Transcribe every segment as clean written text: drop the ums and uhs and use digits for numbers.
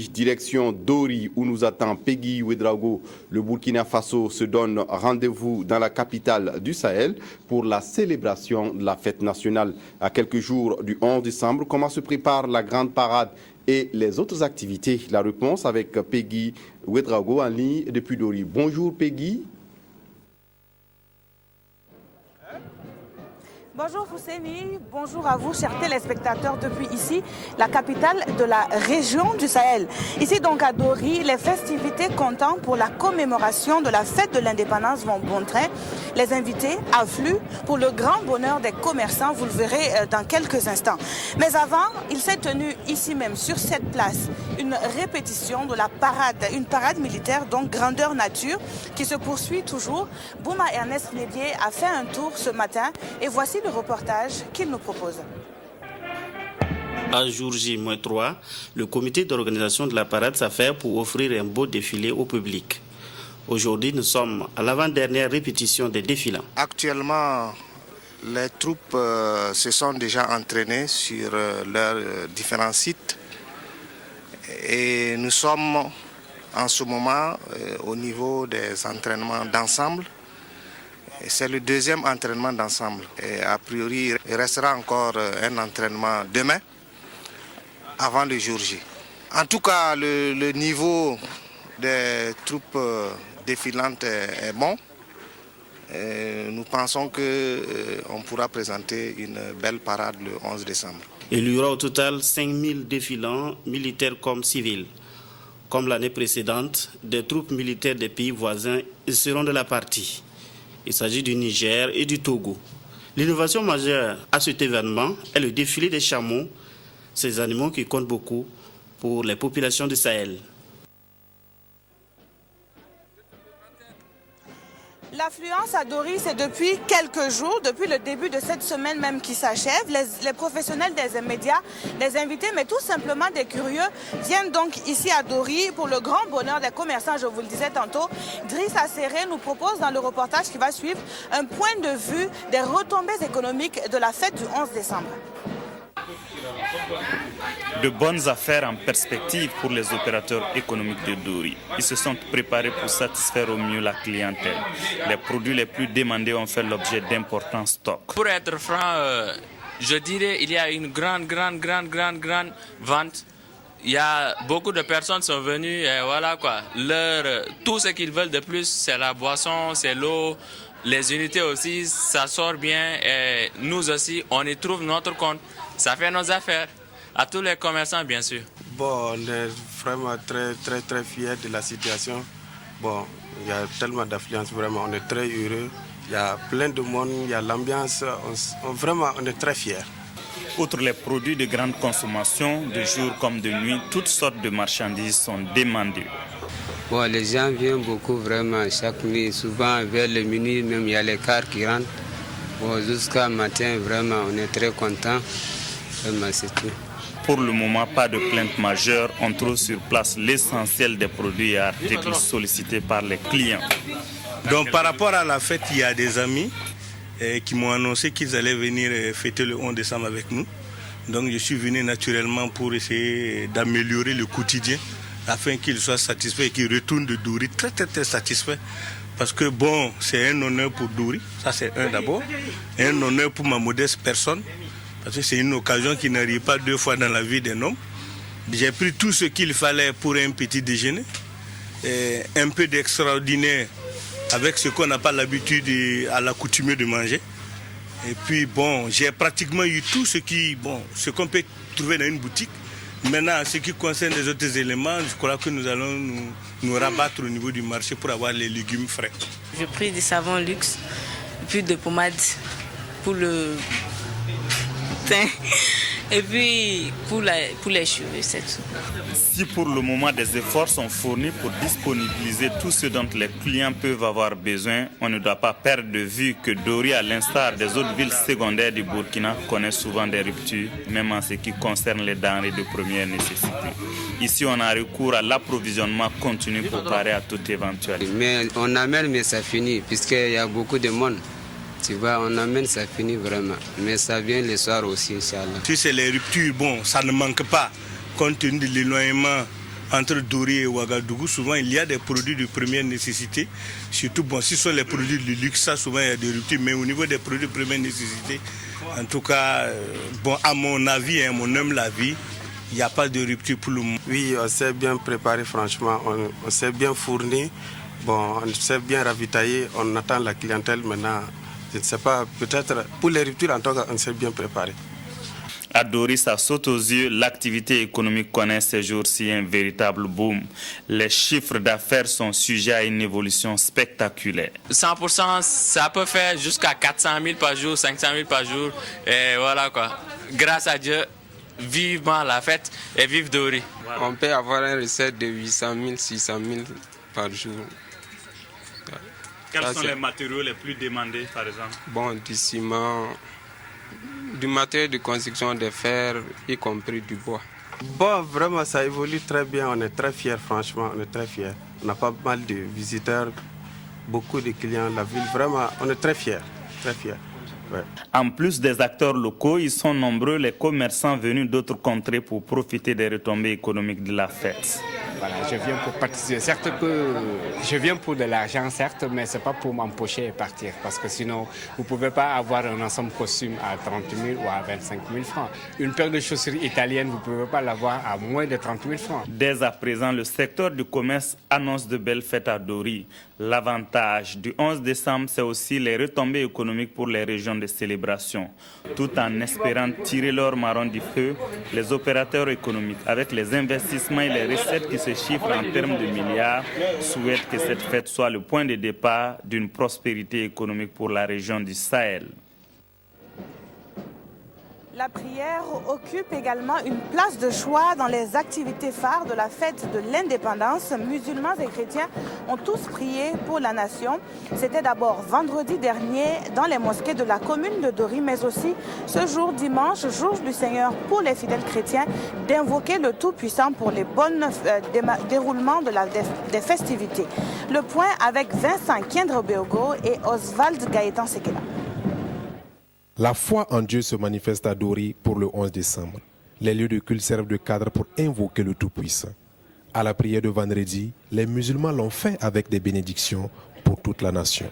Direction Dori où nous attend Peggy Ouedraogo. Le Burkina Faso se donne rendez-vous dans la capitale du Sahel pour la célébration de la fête nationale. À quelques jours du 11 décembre, comment se prépare la grande parade et les autres activités? La réponse avec Peggy Ouedraogo en ligne depuis Dori. Bonjour Peggy. Bonjour Fousséni, bonjour à vous chers téléspectateurs depuis ici, la capitale de la région du Sahel. Ici donc à Dori, les festivités comptant pour la commémoration de la fête de l'indépendance vont bon train. Les invités affluent pour le grand bonheur des commerçants, vous le verrez dans quelques instants. Mais avant, il s'est tenu ici même sur cette place une répétition de la parade, une parade militaire donc grandeur nature qui se poursuit toujours. Bouma Ernest Lévier a fait un tour ce matin et voici le reportage qu'il nous propose. À jour J-3, le comité d'organisation de la parade s'affaire pour offrir un beau défilé au public. Aujourd'hui, nous sommes à l'avant-dernière répétition des défilants. Actuellement, les troupes se sont déjà entraînées sur leurs différents sites et nous sommes en ce moment au niveau des entraînements d'ensemble. C'est le deuxième entraînement d'ensemble. Et a priori, il restera encore un entraînement demain, avant le jour J. En tout cas, le niveau des troupes défilantes est bon. Et nous pensons qu'on pourra présenter une belle parade le 11 décembre. Il y aura au total 5000 défilants, militaires comme civils. Comme l'année précédente, des troupes militaires des pays voisins seront de la partie. Il s'agit du Niger et du Togo. L'innovation majeure à cet événement est le défilé des chameaux, ces animaux qui comptent beaucoup pour les populations du Sahel. L'affluence à Dori, c'est depuis quelques jours, depuis le début de cette semaine même qui s'achève. Les professionnels des médias, les invités, mais tout simplement des curieux, viennent donc ici à Dori pour le grand bonheur des commerçants, je vous le disais tantôt. Driss Serré nous propose dans le reportage qui va suivre un point de vue des retombées économiques de la fête du 11 décembre. De bonnes affaires en perspective pour les opérateurs économiques de Dori. Ils se sont préparés pour satisfaire au mieux la clientèle. Les produits les plus demandés ont fait l'objet d'importants stocks. Pour être franc, je dirais qu'il y a une grande vente. Il y a beaucoup de personnes qui sont venues et voilà quoi. Tout ce qu'ils veulent de plus, c'est la boisson, c'est l'eau. Les unités aussi, ça sort bien et nous aussi, on y trouve notre compte. Ça fait nos affaires. À tous les commerçants, bien sûr. Bon, on est vraiment très fiers de la situation. Bon, il y a tellement d'affluence, vraiment, on est très heureux. Il y a plein de monde, il y a l'ambiance, vraiment, on est très fiers. Outre les produits de grande consommation, de jour comme de nuit, toutes sortes de marchandises sont demandées. Bon, les gens viennent beaucoup vraiment chaque nuit, souvent vers le minuit, même il y a les cars qui rentrent. Bon, jusqu'à matin, vraiment, on est très contents. Vraiment, c'est tout. Pour le moment, pas de plainte majeure. On trouve sur place l'essentiel des produits et articles sollicités par les clients. Donc par rapport à la fête, il y a des amis qui m'ont annoncé qu'ils allaient venir fêter le 11 décembre avec nous. Donc je suis venu naturellement pour essayer d'améliorer le quotidien afin qu'ils soient satisfaits et qu'ils retournent de Dori très satisfaits. Parce que bon, c'est un honneur pour Dori, ça c'est un d'abord, et un honneur pour ma modeste personne. Parce que c'est une occasion qui n'arrive pas deux fois dans la vie d'un homme. J'ai pris tout ce qu'il fallait pour un petit déjeuner, et un peu d'extraordinaire avec ce qu'on n'a pas l'habitude à l'accoutumée de manger. Et puis bon, j'ai pratiquement eu tout ce qu'on peut trouver dans une boutique. Maintenant, en ce qui concerne les autres éléments, je crois que nous allons nous rabattre au niveau du marché pour avoir les légumes frais. J'ai pris des savons luxe, puis de pommade pour le teint et puis pour les cheveux, c'est tout. Si pour le moment des efforts sont fournis pour disponibiliser tout ce dont les clients peuvent avoir besoin, on ne doit pas perdre de vue que Dori, à l'instar des autres villes secondaires du Burkina, connaît souvent des ruptures, même en ce qui concerne les denrées de première nécessité. Ici, on a recours à l'approvisionnement continu pour parer à toute éventualité. Mais on amène, mais ça finit, puisqu'il y a beaucoup de monde. Tu vois, on amène, ça finit vraiment. Mais ça vient le soir aussi, Inch'Allah. Si c'est les ruptures, bon, ça ne manque pas, compte tenu de l'éloignement entre Dori et Ouagadougou, souvent il y a des produits de première nécessité. Surtout, bon, si ce sont les produits de luxe, ça souvent il y a des ruptures. Mais au niveau des produits de première nécessité, en tout cas, bon, à mon avis, mon humble avis, il n'y a pas de rupture pour le moment. Oui, on s'est bien préparé, franchement. On s'est bien fourni. Bon, on s'est bien ravitaillé. On attend la clientèle maintenant. Je ne sais pas, peut-être pour les ruptures, en tout cas, on s'est bien préparé. À Dori, ça saute aux yeux, l'activité économique connaît ces jours-ci un véritable boom. Les chiffres d'affaires sont sujets à une évolution spectaculaire. 100%, ça peut faire jusqu'à 400 000 par jour, 500 000 par jour. Et voilà quoi. Grâce à Dieu, vivement la fête et vive Dori. Voilà. On peut avoir une recette de 800 000, 600 000 par jour. Quels sont les matériaux les plus demandés, par exemple? Bon, du ciment, du matériel de construction, de fer, y compris du bois. Bon, vraiment, ça évolue très bien. On est très fiers, franchement, on est très fiers. On a pas mal de visiteurs, beaucoup de clients. La ville, vraiment, on est très fiers, très fiers. Ouais. En plus des acteurs locaux, ils sont nombreux les commerçants venus d'autres contrées pour profiter des retombées économiques de la fête. Voilà, je viens pour participer. Certes que je viens pour de l'argent, certes, mais ce n'est pas pour m'empocher et partir. Parce que sinon, vous ne pouvez pas avoir un ensemble costume à 30 000 ou à 25 000 francs. Une paire de chaussures italiennes, vous ne pouvez pas l'avoir à moins de 30 000 francs. Dès à présent, le secteur du commerce annonce de belles fêtes à Dori. L'avantage du 11 décembre, c'est aussi les retombées économiques pour les régions de célébration. Tout en espérant tirer l'or marron du feu, les opérateurs économiques, avec les investissements et les recettes qui se chiffrent en termes de milliards, souhaitent que cette fête soit le point de départ d'une prospérité économique pour la région du Sahel. La prière occupe également une place de choix dans les activités phares de la fête de l'indépendance. Musulmans et chrétiens ont tous prié pour la nation. C'était d'abord vendredi dernier dans les mosquées de la commune de Dori, mais aussi ce jour dimanche, jour du Seigneur pour les fidèles chrétiens, d'invoquer le Tout-Puissant pour les bons déroulements des festivités. Le point avec Vincent Kiendre-Beogo et Oswald Gaëtan Sekela. La foi en Dieu se manifeste à Dori pour le 11 décembre. Les lieux de culte servent de cadre pour invoquer le Tout-Puissant. À la prière de vendredi, les musulmans l'ont fait avec des bénédictions pour toute la nation.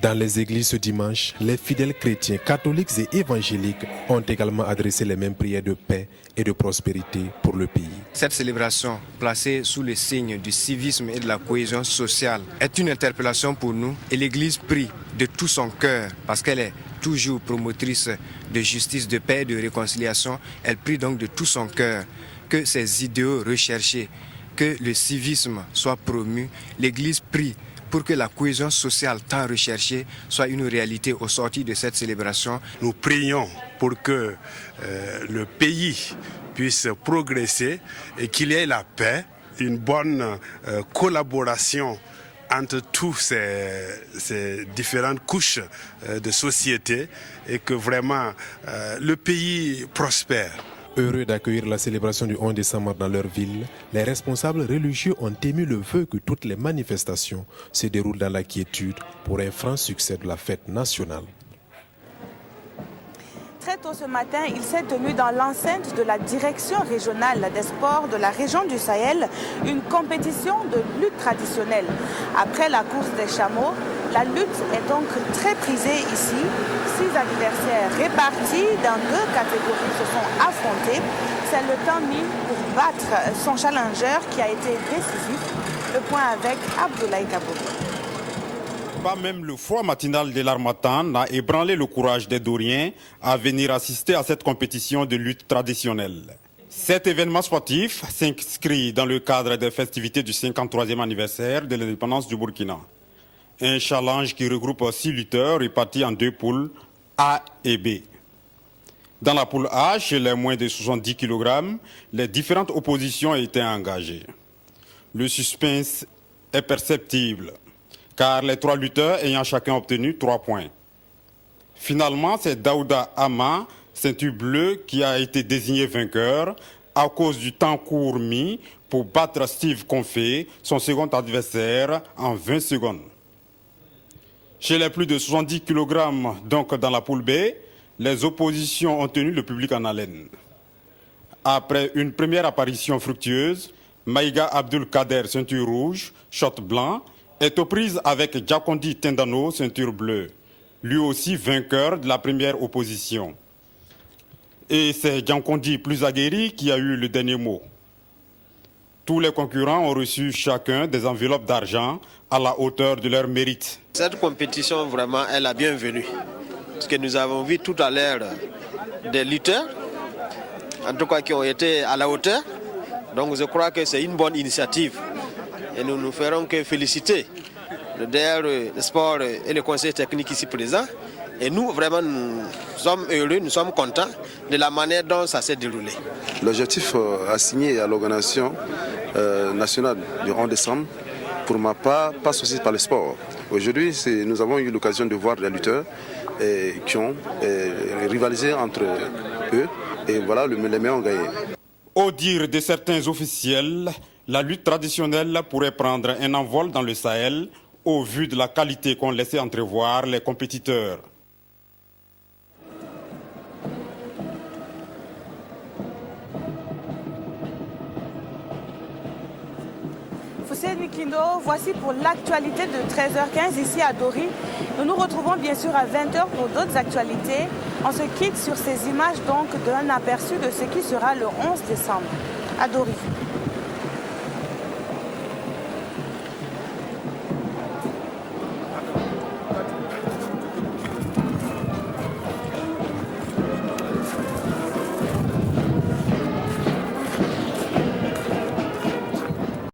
Dans les églises ce dimanche, les fidèles chrétiens, catholiques et évangéliques ont également adressé les mêmes prières de paix et de prospérité pour le pays. Cette célébration, placée sous le signe du civisme et de la cohésion sociale, est une interpellation pour nous et l'Église prie de tout son cœur parce qu'elle est toujours promotrice de justice, de paix et de réconciliation. Elle prie donc de tout son cœur que ces idéaux recherchés, que le civisme soit promu. L'Église prie pour que la cohésion sociale tant recherchée soit une réalité au sortir de cette célébration. Nous prions pour que le pays puisse progresser et qu'il y ait la paix, une bonne collaboration entre toutes ces différentes couches de société et que vraiment le pays prospère. Heureux d'accueillir la célébration du 11 décembre dans leur ville, les responsables religieux ont émis le vœu que toutes les manifestations se déroulent dans la quiétude pour un franc succès de la fête nationale. Très tôt ce matin, il s'est tenu dans l'enceinte de la direction régionale des sports de la région du Sahel une compétition de lutte traditionnelle. Après la course des chameaux, la lutte est donc très prisée ici. 6 adversaires répartis dans 2 catégories se sont affrontés. C'est le temps mis pour battre son challenger qui a été décisif. Le point avec Abdoulaye Kaboul. Pas même le froid matinal de l'Harmattan n'a ébranlé le courage des Doriens à venir assister à cette compétition de lutte traditionnelle. Cet événement sportif s'inscrit dans le cadre des festivités du 53e anniversaire de l'indépendance du Burkina. Un challenge qui regroupe 6 lutteurs répartis en 2 poules, A et B. Dans la poule A, chez les moins de 70 kg, les différentes oppositions étaient engagées. Le suspense est perceptible, car les 3 lutteurs ayant chacun obtenu 3 points. Finalement, c'est Daouda Ama, ceinture bleue, qui a été désigné vainqueur à cause du temps court mis pour battre Steve Confé, son second adversaire, en 20 secondes. Chez les plus de 70 kg, donc dans la poule B, les oppositions ont tenu le public en haleine. Après une première apparition fructueuse, Maïga Abdul Kader, ceinture rouge, short blanc, est aux prises avec Djakondi Tendano, ceinture bleue, lui aussi vainqueur de la première opposition. Et c'est Djakondi plus aguerri qui a eu le dernier mot. Tous les concurrents ont reçu chacun des enveloppes d'argent à la hauteur de leur mérite. Cette compétition, vraiment, est la bienvenue. Parce que nous avons vu tout à l'heure des lutteurs, en tout cas qui ont été à la hauteur. Donc je crois que c'est une bonne initiative. Et nous ne ferons que féliciter le DR Sport et le conseil technique ici présent. Et nous, vraiment, nous sommes heureux, nous sommes contents de la manière dont ça s'est déroulé. L'objectif assigné à l'organisation nationale du 11 décembre, pour ma part, passe aussi par le sport. Aujourd'hui, nous avons eu l'occasion de voir des lutteurs qui ont rivalisé entre eux. Et voilà, les meilleurs ont gagné. Au dire de certains officiels, la lutte traditionnelle pourrait prendre un envol dans le Sahel au vu de la qualité qu'ont laissé entrevoir les compétiteurs. Foussé Nikindo, voici pour l'actualité de 13h15 ici à Dori. Nous nous retrouvons bien sûr à 20h pour d'autres actualités. On se quitte sur ces images donc d'un aperçu de ce qui sera le 11 décembre à Dori.